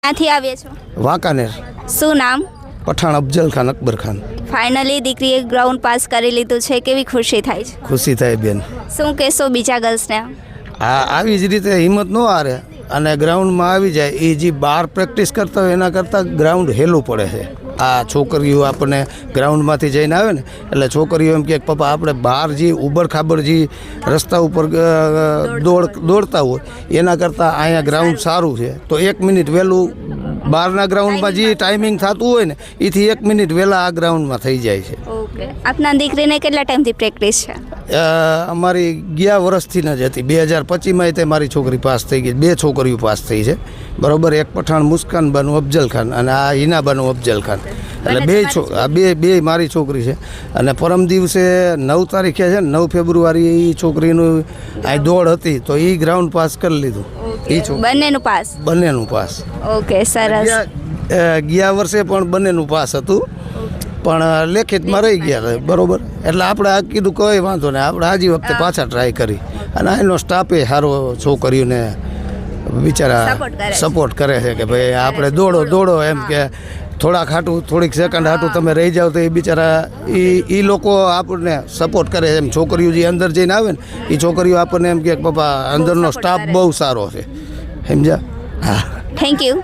ક્યાંથી આવ્યા છો? વાંકાનેર. શું નામ? પઠાણ અફજલ ખાન અકબર ખાન. ફાઇનલી દીકરીએ ગ્રાઉન્ડ પાસ કરી લીધું છે, કેવી ખુશી થાય છે? ખુશી થાય બેન. શું કહેશો બીજા ગર્લ્સને? આવી જ રીતે હિંમત ન હારે અને ગ્રાઉન્ડમાં આવી જાય. એ જે બહાર પ્રેક્ટિસ કરતા હોય એના કરતાં ગ્રાઉન્ડ હેલું પડે છે. આ છોકરીઓ આપણને ગ્રાઉન્ડમાંથી જઈને આવે ને એટલે છોકરીઓ એમ કહે પપ્પા આપણે બહાર જે ઉબડ-ખાબડ જે રસ્તા ઉપર દોડતા હોય એના કરતાં અહીંયા ગ્રાઉન્ડ સારું છે. તો 1 મિનિટ વહેલું બહારના ગ્રાઉન્ડમાં જે ટાઈમિંગ થતું હોય ને એથી 1 મિનિટ વહેલા આ ગ્રાઉન્ડમાં થઈ જાય છે. ઓકે. આપના દીકરીને કેટલા ટાઈમથી પ્રેક્ટિસ છે? અમારી ગયા વર્ષથી જ હતી. 2025માં તે મારી છોકરી પાસ થઈ ગઈ. 2 છોકરીઓ પાસ થઈ છે બરાબર. એક પઠાણ મુસ્કાન બાનુ અફજલ ખાન અને આ હિના બાનુ અફજલ ખાન. એટલે બે મારી છોકરી છે. અને પરમ દિવસે 9 તારીખે છે ને 9 ફેબ્રુઆરી એ છોકરીનું આ દોડ હતી તો એ ગ્રાઉન્ડ પાસ કરી લીધું. બંનેનું પાસ. ઓકે, સરસ. ગયા વર્ષે પણ બંનેનું પાસ હતું પણ લેખિતમાં રહી ગયા હતા બરાબર. એટલે આપણે આ કીધું કોઈ વાંધો નહીં, આપણે આજી વખતે પાછા ટ્રાય કરી. અને એનો સ્ટાફે સારો છોકરીઓને બિચારા સપોર્ટ કરે છે કે ભાઈ આપણે દોડો એમ કે થોડીક સેકન્ડ હાટું તમે રહી જાઓ તો એ બિચારા એ લોકો આપણને સપોર્ટ કરે એમ. છોકરીઓ જે અંદર જઈને આવે ને એ છોકરીઓ આપણને એમ કે પપ્પા અંદરનો સ્ટાફ બહુ સારો છે, સમજ્યા? હા, થેન્ક યુ.